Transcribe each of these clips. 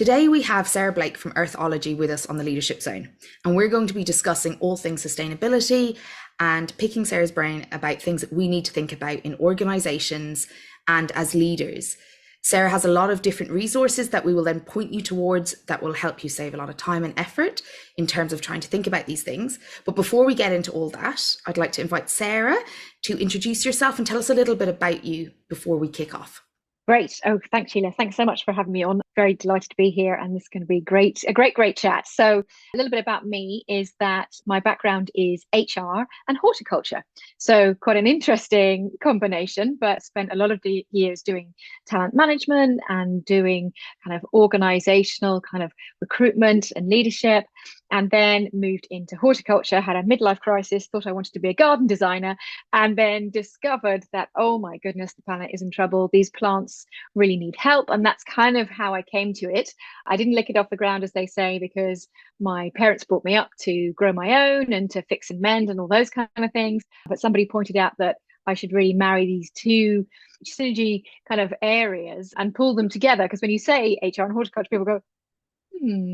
Today we have Sarah Blake from Earthology with us on the Leadership Zone, and we're going to be discussing all things sustainability and picking Sarah's brain about things that we need to think about in organisations and as leaders. Sarah has a lot of different resources that we will then point you towards that will help you save a lot of time and effort in terms of trying to think about these things. But before we get into all that, I'd like to invite Sarah to introduce yourself and tell us a little bit about you before we kick off. Great. Oh, thanks, Sheila. Thanks so much for having me on. Very delighted to be here, and this is going to be great, a great chat. So, a little bit about me is that my background is HR and horticulture. So, quite an interesting combination, but spent a lot of the years doing talent management and doing kind of organizational kind of recruitment and leadership. And then moved into horticulture, had a midlife crisis, thought I wanted to be a garden designer, and then discovered that, oh my goodness, the planet is in trouble. These plants really need help. And that's kind of how I came to it. I didn't lick it off the ground, as they say, because my parents brought me up to grow my own and to fix and mend and all those kind of things. But somebody pointed out that I should really marry these two synergy kind of areas and pull them together. Because when you say HR and horticulture, people go,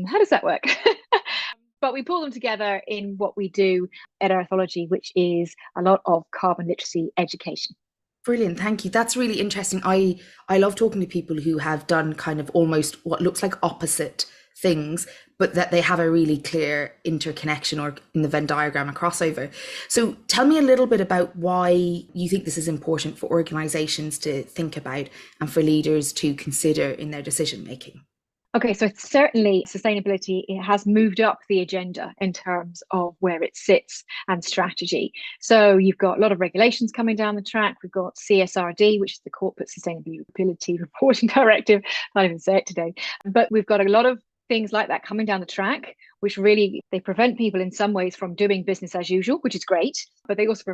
how does that work? But we pull them together in what we do at Earthology, which is a lot of carbon literacy education. Brilliant, thank you. That's really interesting. I love talking to people who have done kind of almost what looks like opposite things, but that they have a really clear interconnection, or in the Venn diagram, a crossover. So tell me a little bit about why you think this is important for organizations to think about and for leaders to consider in their decision making. Okay, so certainly sustainability, it has moved up the agenda in terms of where it sits and strategy. So you've got a lot of regulations coming down the track. We've got CSRD, which is the Corporate Sustainability Reporting Directive. I can't even say it today. But we've got a lot of things like that coming down the track, which really, they prevent people in some ways from doing business as usual, which is great, but they also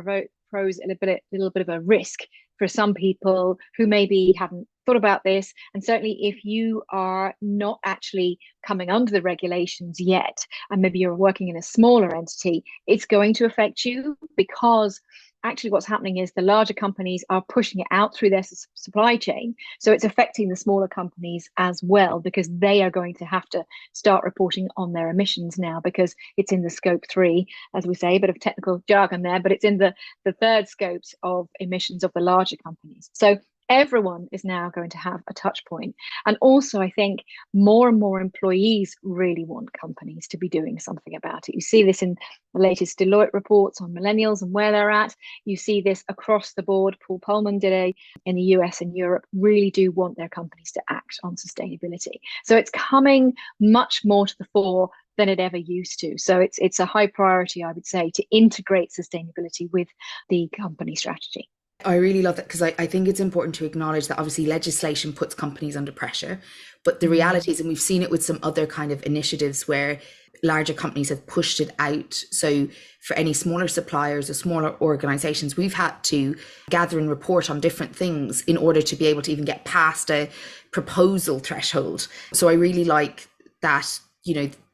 pose a little bit of a risk for some people who maybe haven't thought about this. And certainly if you are not actually coming under the regulations yet, and maybe you're working in a smaller entity, it's going to affect you, because actually what's happening is the larger companies are pushing it out through their supply chain. So it's affecting the smaller companies as well, because they are going to have to start reporting on their emissions now, because it's in the scope 3, as we say, a bit of technical jargon there, but it's in the third scopes of emissions of the larger companies. So everyone is now going to have a touch point. And also, I think more and more employees really want companies to be doing something about it. You see this in the latest Deloitte reports on millennials and where they're at. You see this across the board. Paul Pullman did in the US and Europe, really do want their companies to act on sustainability. So it's coming much more to the fore than it ever used to. So it's a high priority, I would say, to integrate sustainability with the company strategy. I really love that, because I think it's important to acknowledge that obviously legislation puts companies under pressure, but the reality is, and we've seen it with some other kind of initiatives where larger companies have pushed it out. So for any smaller suppliers or smaller organizations, we've had to gather and report on different things in order to be able to even get past a proposal threshold. So I really like that,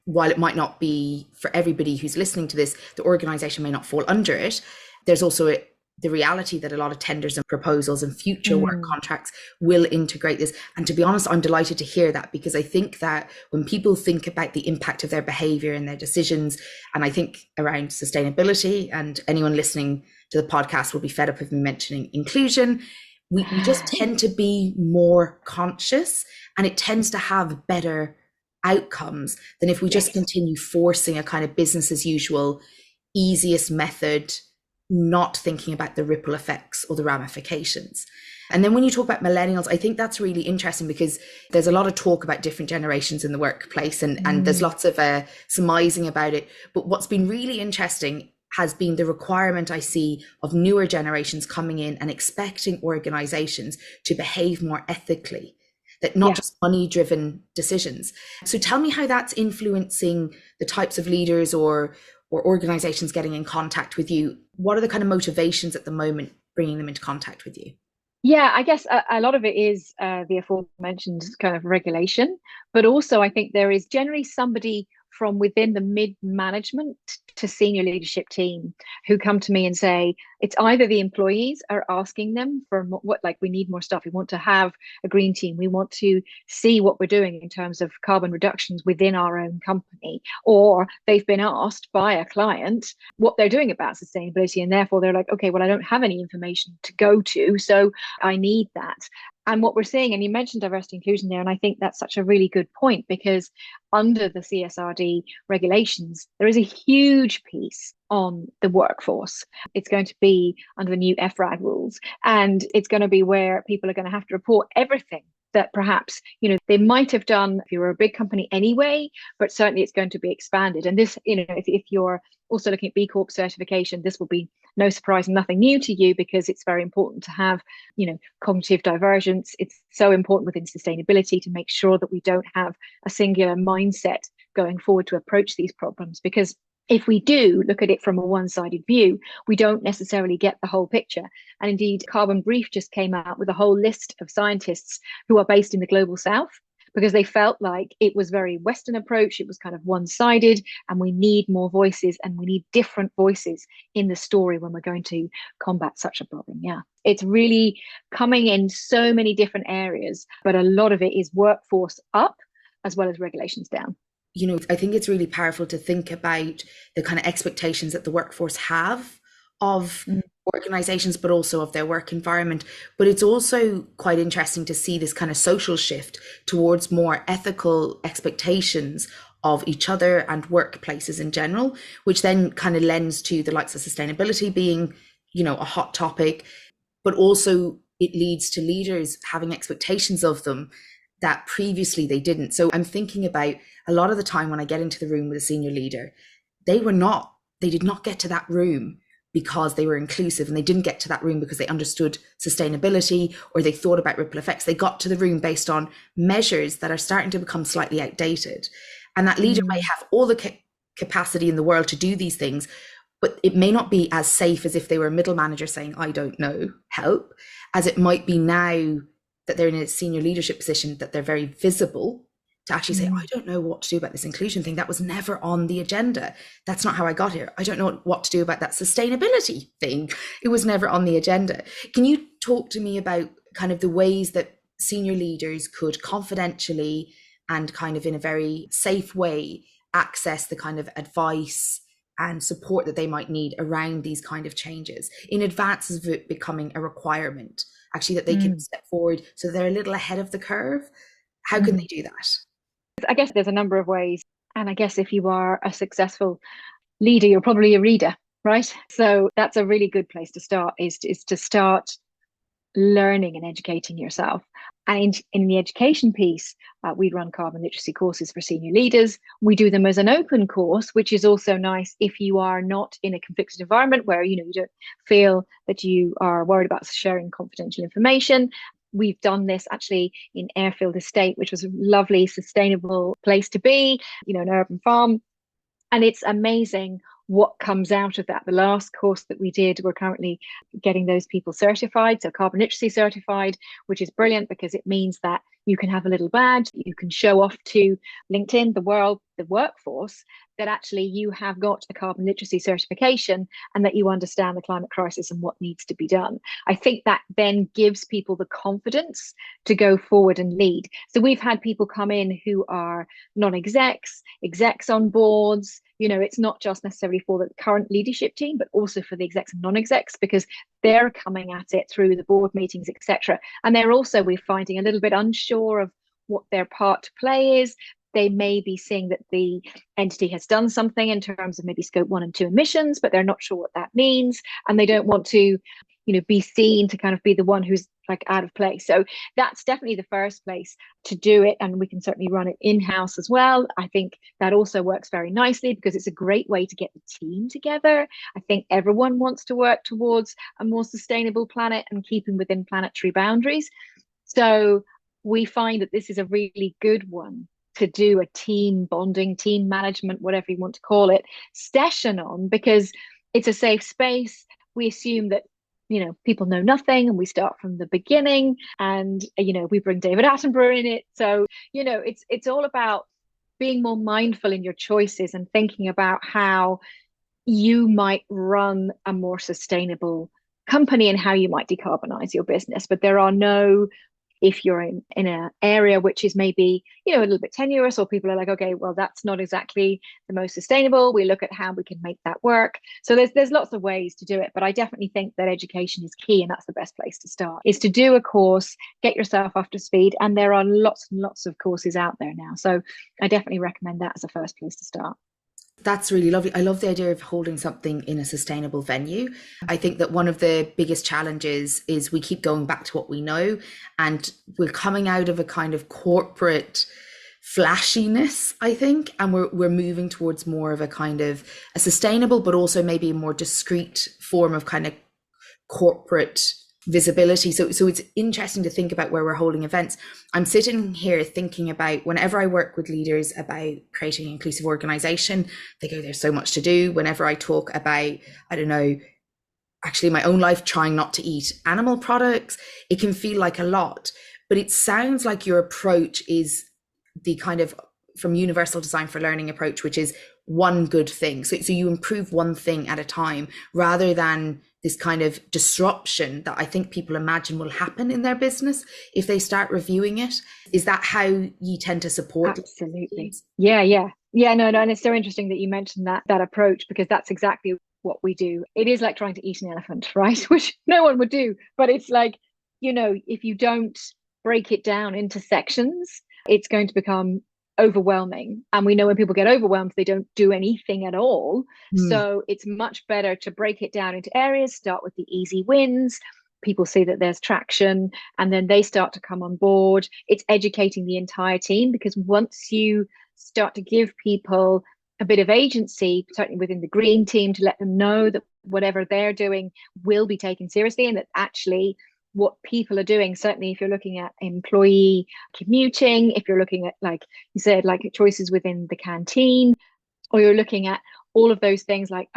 while it might not be for everybody who's listening to this, the organization may not fall under it. There's also the reality that a lot of tenders and proposals and future work contracts will integrate this. And to be honest, I'm delighted to hear that, because I think that when people think about the impact of their behavior and their decisions, and I think around sustainability, and anyone listening to the podcast will be fed up with me mentioning inclusion, we just tend to be more conscious, and it tends to have better outcomes than if we just continue forcing a kind of business as usual, easiest method, not thinking about the ripple effects or the ramifications. And then when you talk about millennials, I think that's really interesting, because there's a lot of talk about different generations in the workplace, and there's lots of surmising about it. But what's been really interesting has been the requirement I see of newer generations coming in and expecting organizations to behave more ethically, that not just money-driven decisions. So tell me how that's influencing the types of leaders or organizations getting in contact with you. What are the kind of motivations at the moment bringing them into contact with you? Yeah, I guess a lot of it is the aforementioned kind of regulation, but also I think there is generally somebody from within the mid management to senior leadership team who come to me and say it's either the employees are asking them for what, like, we need more stuff, we want to have a green team, we want to see what we're doing in terms of carbon reductions within our own company, or they've been asked by a client what they're doing about sustainability, and therefore they're like, okay, well, I don't have any information to go to, so I need that. And what we're seeing, and you mentioned diversity inclusion there, and I think that's such a really good point, because under the CSRD regulations, there is a huge piece on the workforce. It's going to be under the new FRAG rules, and it's going to be where people are going to have to report everything that perhaps, they might have done if you were a big company anyway, but certainly it's going to be expanded. And this, if you're also looking at B Corp certification, this will be no surprise and nothing new to you, because it's very important to have, cognitive divergence. It's so important within sustainability to make sure that we don't have a singular mindset going forward to approach these problems, because if we do look at it from a one-sided view, we don't necessarily get the whole picture. And indeed, Carbon Brief just came out with a whole list of scientists who are based in the global south, because they felt like it was very Western approach. It was kind of one-sided, and we need more voices, and we need different voices in the story when we're going to combat such a problem. Yeah, it's really coming in so many different areas, but a lot of it is workforce up as well as regulations down. I think it's really powerful to think about the kind of expectations that the workforce have of organizations, but also of their work environment. But it's also quite interesting to see this kind of social shift towards more ethical expectations of each other and workplaces in general, which then kind of lends to the likes of sustainability being, a hot topic, but also it leads to leaders having expectations of them that previously they didn't. So I'm thinking about a lot of the time when I get into the room with a senior leader, they did not get to that room because they were inclusive, and they didn't get to that room because they understood sustainability or they thought about ripple effects. They got to the room based on measures that are starting to become slightly outdated. And that leader may have all the capacity in the world to do these things, but it may not be as safe as if they were a middle manager saying, I don't know, help, as it might be now that they're in a senior leadership position, that they're very visible to actually say, I don't know what to do about this inclusion thing. That was never on the agenda. That's not how I got here. I don't know what to do about that sustainability thing. It was never on the agenda. Can you talk to me about kind of the ways that senior leaders could confidentially and kind of in a very safe way access the kind of advice and support that they might need around these kind of changes in advance of it becoming a requirement, actually, that they can step forward so they're a little ahead of the curve? How can they do that? I guess there's a number of ways. And I guess if you are a successful leader, you're probably a reader, right? So that's a really good place to start, is to start learning and educating yourself. And in the education piece, we run carbon literacy courses for senior leaders. We do them as an open course, which is also nice if you are not in a conflicted environment where you don't feel that you are worried about sharing confidential information. We've done this actually in Airfield Estate, which was a lovely, sustainable place to be, an urban farm. And it's amazing what comes out of that. The last course that we did, we're currently getting those people certified, so carbon literacy certified, which is brilliant because it means that you can have a little badge, you can show off to LinkedIn, the world, the workforce, that actually you have got a carbon literacy certification and that you understand the climate crisis and what needs to be done. I think that then gives people the confidence to go forward and lead. So we've had people come in who are non-execs, execs on boards. It's not just necessarily for the current leadership team, but also for the execs and non-execs, because they're coming at it through the board meetings, etc. And they're also, we're finding, a little bit unsure of what their part to play is. They may be seeing that the entity has done something in terms of maybe scope 1 and 2 emissions, but they're not sure what that means. And they don't want to, be seen to kind of be the one who's like out of place. So that's definitely the first place to do it. And we can certainly run it in-house as well. I think that also works very nicely because it's a great way to get the team together. I think everyone wants to work towards a more sustainable planet and keeping within planetary boundaries. So we find that this is a really good one to do a team bonding, team management, whatever you want to call it, session on, because it's a safe space. We assume that people know nothing, and we start from the beginning, and we bring David Attenborough in it. So it's all about being more mindful in your choices and thinking about how you might run a more sustainable company and how you might decarbonize your business. But there are no, if you're in an area which is maybe, a little bit tenuous, or people are like, okay, well, that's not exactly the most sustainable, we look at how we can make that work. So there's lots of ways to do it, but I definitely think that education is key, and that's the best place to start, is to do a course, get yourself up to speed, and there are lots and lots of courses out there now. So I definitely recommend that as a first place to start. That's really lovely. I love the idea of holding something in a sustainable venue. I think that one of the biggest challenges is we keep going back to what we know, and we're coming out of a kind of corporate flashiness, I think, and we're moving towards more of a kind of a sustainable, but also maybe a more discreet form of kind of corporate visibility. So it's interesting to think about where we're holding events. I'm sitting here thinking about, whenever I work with leaders about creating an inclusive organization, they go, there's so much to do. Whenever I talk about, I don't know, actually my own life, trying not to eat animal products, it can feel like a lot. But it sounds like your approach is the kind of from universal design for learning approach, which is one good thing. So you improve one thing at a time, rather than this kind of disruption that I think people imagine will happen in their business if they start reviewing it. Is that how you tend to support? Absolutely. Yeah. No. And it's so interesting that you mentioned that approach, because that's exactly what we do. It is like trying to eat an elephant, right? Which no one would do. But it's like, if you don't break it down into sections, it's going to become overwhelming. And we know when people get overwhelmed, they don't do anything at all. So it's much better to break it down into areas, start with the easy wins. People see that there's traction, and then they start to come on board. It's educating the entire team, because once you start to give people a bit of agency, certainly within the green team, to let them know that whatever they're doing will be taken seriously, and that actually what people are doing, certainly if you're looking at employee commuting, if you're looking at, like you said, like choices within the canteen, or you're looking at all of those things like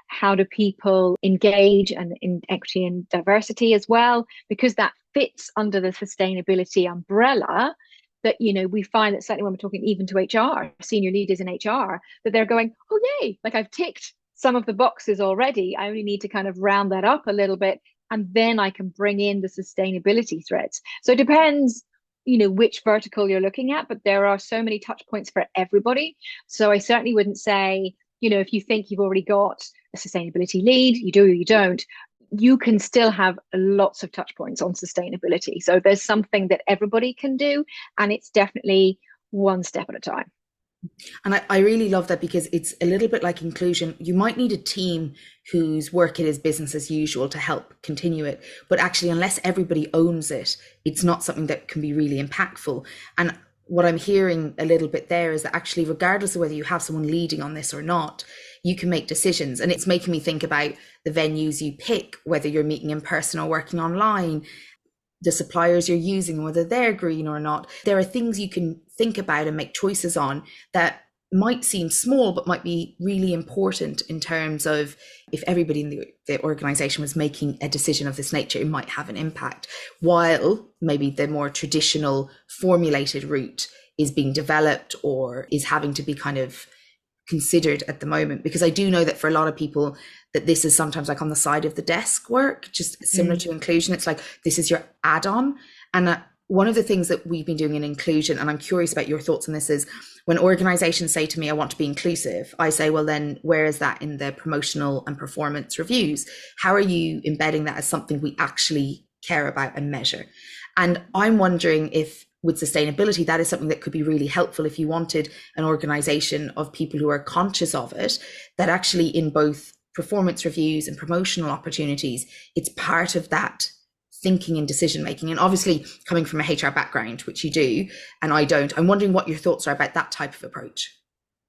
how do people engage and in equity and diversity as well, because that fits under the sustainability umbrella. That we find that certainly when we're talking even to HR, senior leaders in HR, that they're going, oh yay, like I've ticked some of the boxes already, I only need to kind of round that up a little bit, and then I can bring in the sustainability threads. So it depends, which vertical you're looking at, but there are so many touch points for everybody. So I certainly wouldn't say, if you think you've already got a sustainability lead, you do or you don't, you can still have lots of touch points on sustainability. So there's something that everybody can do, and it's definitely one step at a time. And I really love that, because it's a little bit like inclusion. You might need a team whose work it is business as usual to help continue it. But actually, unless everybody owns it, it's not something that can be really impactful. And what I'm hearing a little bit there is that actually, regardless of whether you have someone leading on this or not, you can make decisions. And it's making me think about the venues you pick, whether you're meeting in person or working online, the suppliers you're using, whether they're green or not. There are things you can think about and make choices on that might seem small, but might be really important in terms of if everybody in the organization was making a decision of this nature, it might have an impact, while maybe the more traditional formulated route is being developed or is having to be kind of considered at the moment. Because I do know that for a lot of people, that this is sometimes like on the side of the desk work, just similar to inclusion. It's like, this is your add-on. And one of the things that we've been doing in inclusion, and I'm curious about your thoughts on this, is when organizations say to me, I want to be inclusive, I say, well, then where is that in the promotional and performance reviews? How are you embedding that as something we actually care about and measure? And I'm wondering if with sustainability, that is something that could be really helpful if you wanted an organization of people who are conscious of it, that actually in both performance reviews and promotional opportunities, it's part of that thinking and decision making. And obviously, coming from a HR background, which you do and I don't, I'm wondering what your thoughts are about that type of approach.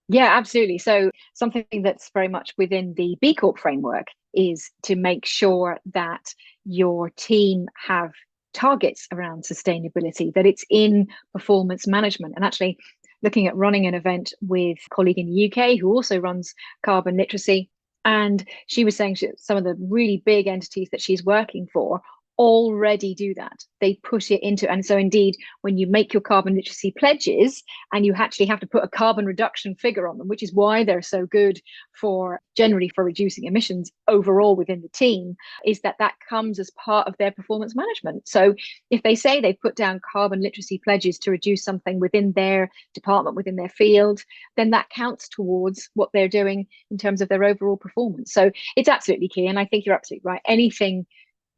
Yeah, absolutely. So something that's very much within the B Corp framework is to make sure that your team have targets around sustainability, that it's in performance management. And actually, looking at running an event with a colleague in the UK who also runs carbon literacy, and she was saying some of the really big entities that she's working for already do that. They put it into, and so indeed, when you make your carbon literacy pledges and you actually have to put a carbon reduction figure on them, which is why they're so good for generally for reducing emissions overall within the team, is that that comes as part of their performance management. So if they say they've put down carbon literacy pledges to reduce something within their department, within their field, then that counts towards what they're doing in terms of their overall performance. So it's absolutely key. And I think you're absolutely right. Anything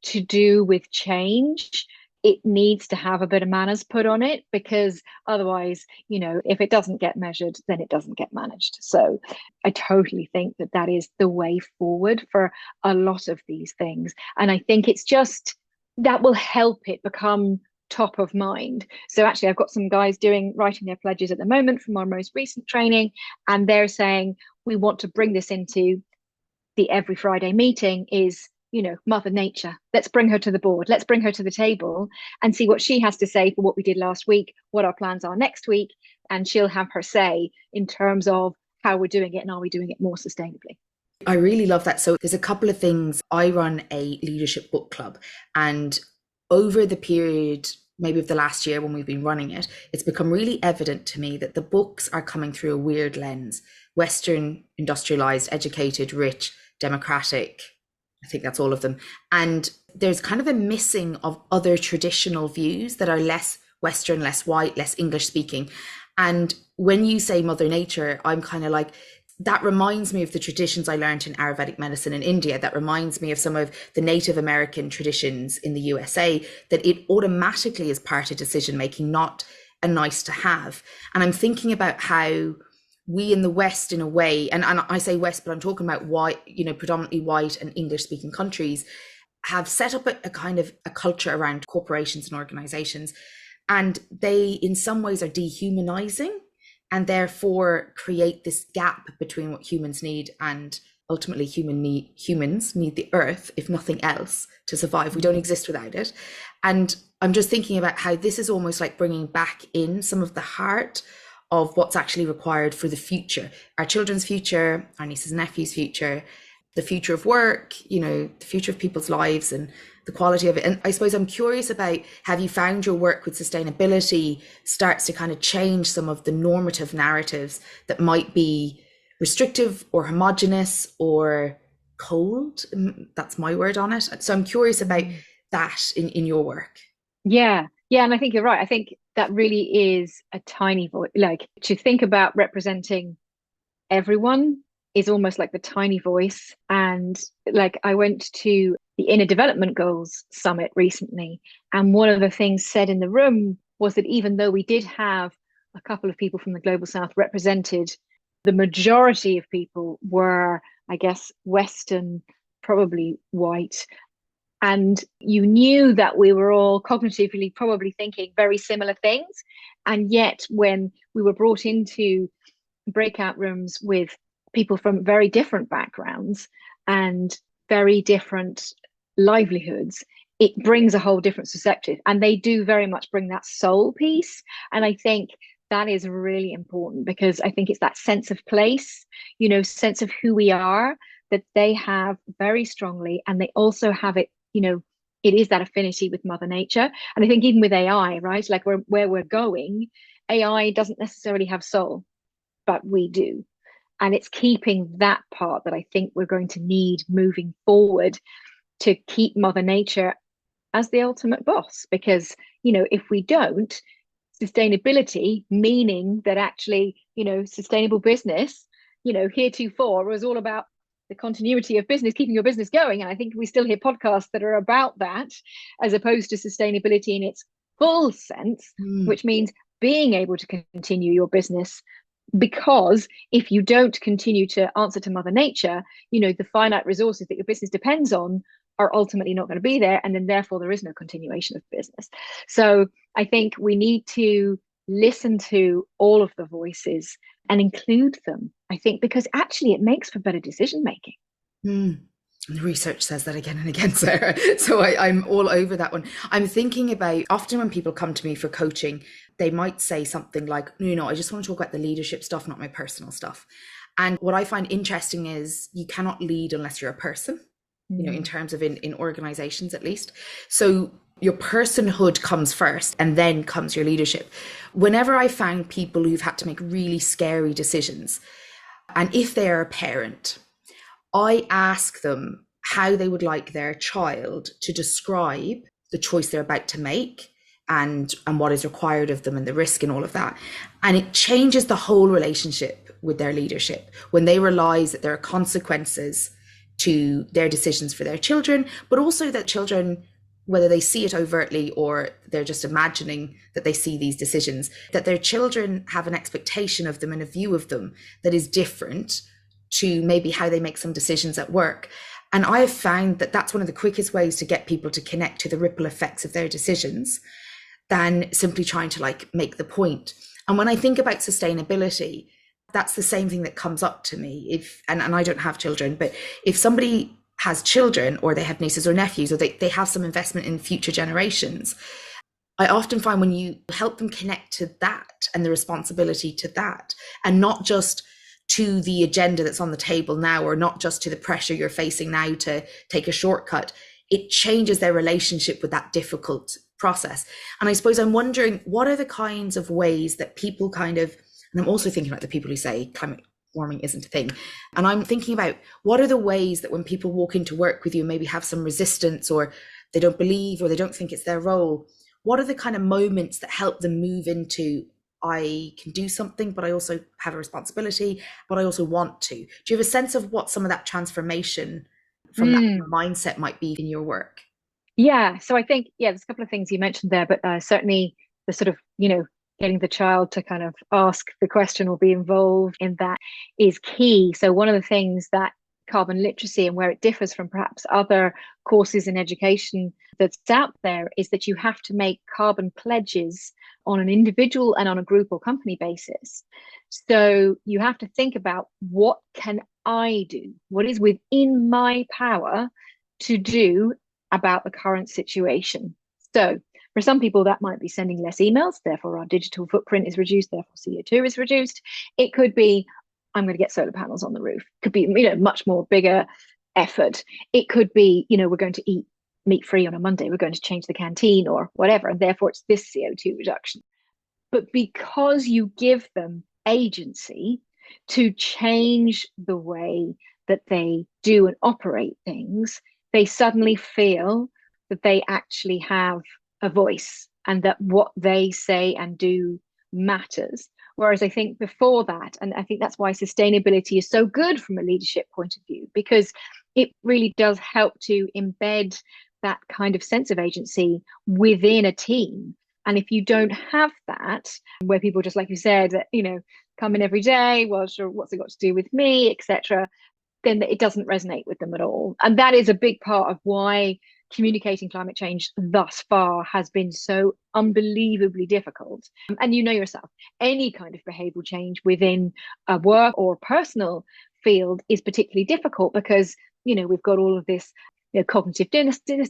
to do with change, it needs to have a bit of manners put on it, because otherwise, if it doesn't get measured, then it doesn't get managed. So I totally think that that is the way forward for a lot of these things. And I think it's just that will help it become top of mind. So actually, I've got some guys writing their pledges at the moment from our most recent training, and they're saying we want to bring this into the every Friday meeting is, Mother Nature. Let's bring her to the board. Let's bring her to the table and see what she has to say for what we did last week, what our plans are next week. And she'll have her say in terms of how we're doing it and are we doing it more sustainably. I really love that. So there's a couple of things. I run a leadership book club, and over the period maybe of the last year when we've been running it, it's become really evident to me that the books are coming through a weird lens. Western, industrialized, educated, rich, democratic. I think that's all of them. And there's kind of a missing of other traditional views that are less Western, less white, less English speaking. And when you say Mother Nature, I'm kind of like, that reminds me of the traditions I learned in Ayurvedic medicine in India. That reminds me of some of the Native American traditions in the USA, that it automatically is part of decision making, not a nice to have. And I'm thinking about how we in the West, in a way, and I say West, but I'm talking about white, predominantly white and English speaking countries, have set up a kind of a culture around corporations and organizations. And they, in some ways, are dehumanizing, and therefore create this gap between what humans need and ultimately humans need the earth, if nothing else, to survive. We don't exist without it. And I'm just thinking about how this is almost like bringing back in some of the heart of what's actually required for the future, our children's future, our nieces and nephews' future, the future of work, the future of people's lives and the quality of it. And I suppose I'm curious about, have you found your work with sustainability starts to kind of change some of the normative narratives that might be restrictive or homogenous or cold? That's my word on it. So I'm curious about that in your work. Yeah. And I think you're right. I think that really is a tiny voice. Like, to think about representing everyone is almost like the tiny voice. And like, I went to the Inner Development Goals Summit recently, and one of the things said in the room was that even though we did have a couple of people from the Global South represented, the majority of people were, I guess, Western, probably white. And you knew that we were all cognitively probably thinking very similar things. And yet, when we were brought into breakout rooms with people from very different backgrounds and very different livelihoods, it brings a whole different perspective. And they do very much bring that soul piece. And I think that is really important, because I think it's that sense of place, sense of who we are, that they have very strongly. And they also have it, it is that affinity with Mother Nature. And I think even with AI, right, like where we're going, AI doesn't necessarily have soul, but we do. And it's keeping that part that I think we're going to need moving forward, to keep Mother Nature as the ultimate boss. Because, if we don't, sustainability, meaning that actually, sustainable business, heretofore was all about the continuity of business, keeping your business going. And I think we still hear podcasts that are about that, as opposed to sustainability in its full sense, which means being able to continue your business. Because if you don't continue to answer to Mother Nature, the finite resources that your business depends on are ultimately not going to be there. And then therefore there is no continuation of business. So I think we need to listen to all of the voices and include them, I think, because actually it makes for better decision making. The research says that again and again, Sarah. So I'm all over that one. I'm thinking about, often when people come to me for coaching, they might say something like, I just want to talk about the leadership stuff, not my personal stuff. And what I find interesting is you cannot lead unless you're a person. in terms of in organizations at least. So your personhood comes first and then comes your leadership. Whenever I found people who've had to make really scary decisions, and if they're a parent, I ask them how they would like their child to describe the choice they're about to make, and what is required of them and the risk and all of that. And it changes the whole relationship with their leadership when they realize that there are consequences to their decisions for their children, but also that children, whether they see it overtly or they're just imagining that they see these decisions, that their children have an expectation of them and a view of them that is different to maybe how they make some decisions at work. And I have found that that's one of the quickest ways to get people to connect to the ripple effects of their decisions than simply trying to make the point. And when I think about sustainability, that's the same thing that comes up to me. And I don't have children, but if somebody has children or they have nieces or nephews, or they have some investment in future generations, I often find when you help them connect to that and the responsibility to that, and not just to the agenda that's on the table now, or not just to the pressure you're facing now to take a shortcut, it changes their relationship with that difficult process. And I suppose I'm wondering, what are the kinds of ways that people kind of, and I'm also thinking about the people who say climate warming isn't a thing. And I'm thinking about what are the ways that when people walk into work with you, maybe have some resistance, or they don't believe, or they don't think it's their role, what are the kind of moments that help them move into, I can do something, but I also have a responsibility, but I also want to? Do you have a sense of what some of that transformation from that mindset might be in your work? Yeah. So I think, there's a couple of things you mentioned there, but certainly the sort of, getting the child to kind of ask the question or be involved in that is key. So one of the things that carbon literacy, and where it differs from perhaps other courses in education that's out there, is that you have to make carbon pledges on an individual and on a group or company basis. So you have to think about, what can I do? What is within my power to do about the current situation? So for some people, that might be sending less emails, therefore our digital footprint is reduced, therefore CO2 is reduced. It could be, I'm going to get solar panels on the roof. Could be, much more bigger effort. It could be, we're going to eat meat free on a Monday. We're going to change the canteen or whatever, and therefore it's this CO2 reduction. But because you give them agency to change the way that they do and operate things, they suddenly feel that they actually have a voice, and that what they say and do matters. Whereas I think before that, and I think that's why sustainability is so good from a leadership point of view, because it really does help to embed that kind of sense of agency within a team. And if you don't have that, where people just, like you said, come in every day, well, sure, what's it got to do with me, etc., then it doesn't resonate with them at all. And that is a big part of why communicating climate change thus far has been so unbelievably difficult. And yourself, any kind of behavioral change within a work or personal field is particularly difficult, because we've got all of this cognitive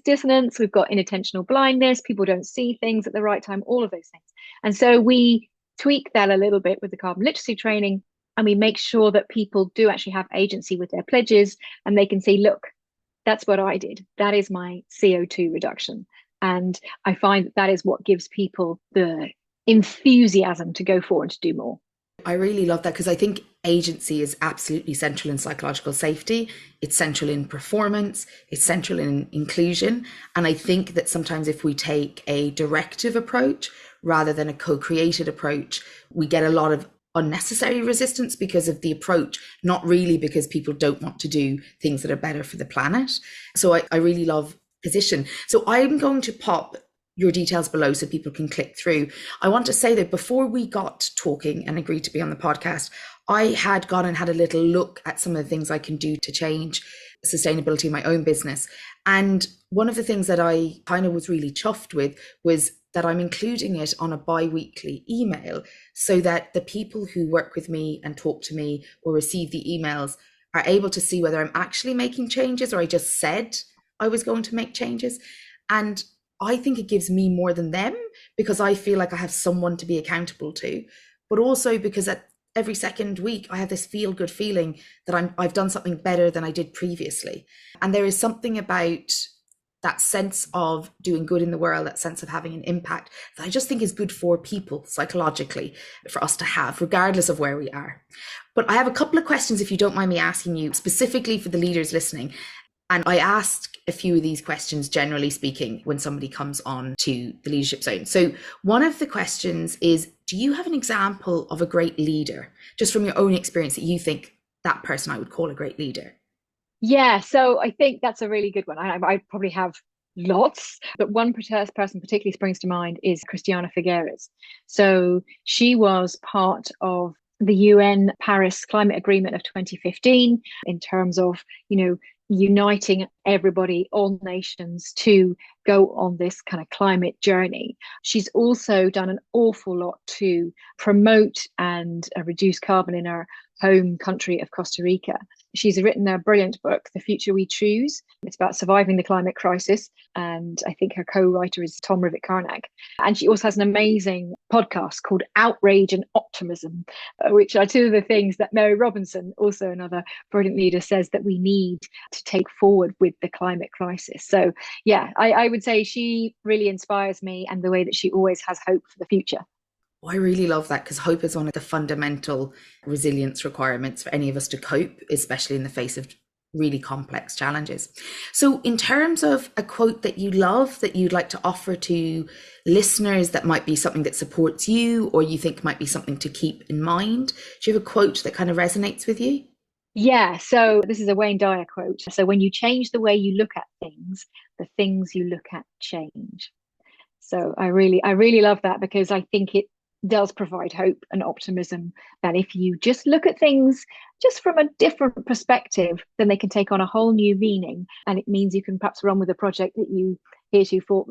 dissonance, we've got inattentional blindness, people don't see things at the right time, all of those things. And so we tweak that a little bit with the carbon literacy training, and we make sure that people do actually have agency with their pledges, and they can say, look, that's what I did. That is my CO2 reduction. And I find that is what gives people the enthusiasm to go forward and to do more. I really love that, because I think agency is absolutely central in psychological safety. It's central in performance. It's central in inclusion. And I think that sometimes if we take a directive approach rather than a co-created approach, we get a lot of unnecessary resistance because of the approach, not really because people don't want to do things that are better for the planet. So I really love position. So I'm going to pop your details below so people can click through. I want to say that before we got talking and agreed to be on the podcast, I had gone and had a little look at some of the things I can do to change sustainability in my own business. And one of the things that I kind of was really chuffed with was that I'm including it on a bi-weekly email, so that the people who work with me and talk to me or receive the emails are able to see whether I'm actually making changes or I just said I was going to make changes. And I think it gives me more than them, because I feel like I have someone to be accountable to, but also because every second week I have this feel good feeling that I've done something better than I did previously. And there is something about that sense of doing good in the world, that sense of having an impact, that I just think is good for people psychologically, for us to have, regardless of where we are. But I have a couple of questions, if you don't mind me asking you, specifically for the leaders listening. And I ask a few of these questions, generally speaking, when somebody comes on to the leadership zone. So one of the questions is, do you have an example of a great leader, just from your own experience, that you think that person I would call a great leader? Yeah, so I think that's a really good one. I probably have lots, but one person particularly springs to mind is Christiana Figueres. So she was part of the UN Paris Climate Agreement of 2015 in terms of, uniting everybody, all nations, to go on this kind of climate journey. She's also done an awful lot to promote and reduce carbon in our home country of Costa Rica. She's written a brilliant book, The Future We Choose. It's about surviving the climate crisis. And I think her co-writer is Tom Rivett-Carnac. And she also has an amazing podcast called Outrage and Optimism, which are two of the things that Mary Robinson, also another brilliant leader, says that we need to take forward with the climate crisis. So yeah, I would say she really inspires me, and the way that she always has hope for the future. I really love that, because hope is one of the fundamental resilience requirements for any of us to cope, especially in the face of really complex challenges. So in terms of a quote that you love, that you'd like to offer to listeners, that might be something that supports you or you think might be something to keep in mind, do you have a quote that kind of resonates with you? Yeah, so this is a Wayne Dyer quote. So when you change the way you look at things, the things you look at change. So I really love that, because I think it does provide hope and optimism that if you just look at things just from a different perspective, then they can take on a whole new meaning, and it means you can perhaps run with a project that you heretofore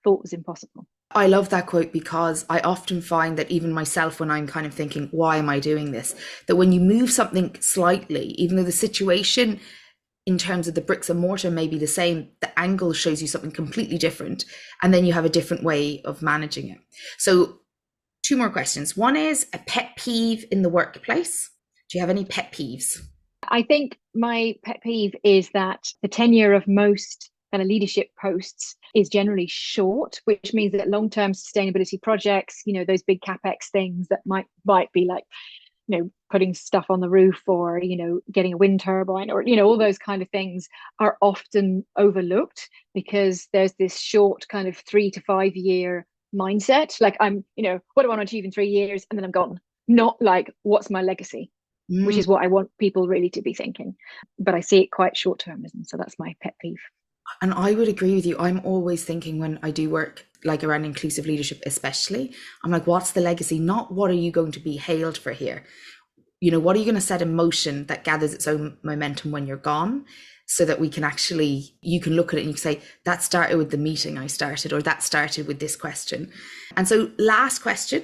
thought was impossible. I love that quote, because I often find that even myself, when I'm kind of thinking, why am I doing this? That when you move something slightly, even though the situation in terms of the bricks and mortar may be the same, the angle shows you something completely different. And then you have a different way of managing it. So two more questions. One is a pet peeve in the workplace. Do you have any pet peeves? I think my pet peeve is that the tenure of most kind of leadership posts is generally short, which means that long-term sustainability projects, those big capex things that might be like, putting stuff on the roof, or, getting a wind turbine, or, all those kind of things, are often overlooked because there's this short kind of 3 to 5 year mindset. Like, what do I want to achieve in 3 years? And then I'm gone. Not like, what's my legacy? Which Mm. is what I want people really to be thinking. But I see it quite short-termism. So that's my pet peeve. And I would agree with you. I'm always thinking, when I do work like around inclusive leadership, especially, I'm like, what's the legacy? Not what are you going to be hailed for here? What are you going to set in motion that gathers its own momentum when you're gone? So that you can look at it and you can say, that started with the meeting I started, or that started with this question. And so last question,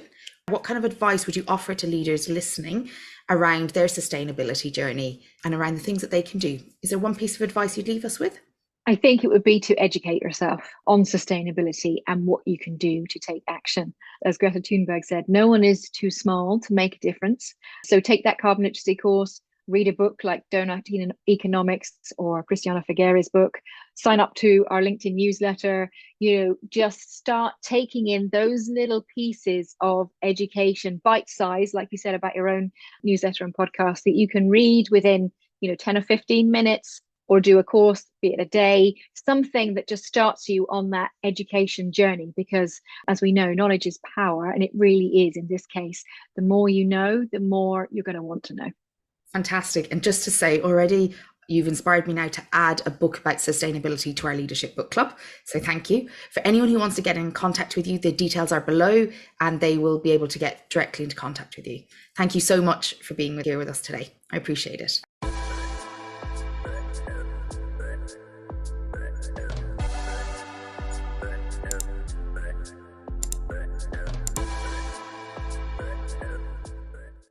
what kind of advice would you offer to leaders listening around their sustainability journey and around the things that they can do? Is there one piece of advice you'd leave us with? I think it would be to educate yourself on sustainability and what you can do to take action. As Greta Thunberg said, no one is too small to make a difference. So take that carbon literacy course, read a book like Donating in Economics or Christiana Figueres' book, sign up to our LinkedIn newsletter, just start taking in those little pieces of education, bite size, like you said about your own newsletter and podcast, that you can read within, 10 or 15 minutes, or do a course, be it a day, something that just starts you on that education journey. Because as we know, knowledge is power, and it really is in this case. The more you know, the more you're going to want to know. Fantastic. And just to say, already you've inspired me now to add a book about sustainability to our leadership book club. So thank you. For anyone who wants to get in contact with you, the details are below and they will be able to get directly into contact with you. Thank you so much for being here with us today. I appreciate it.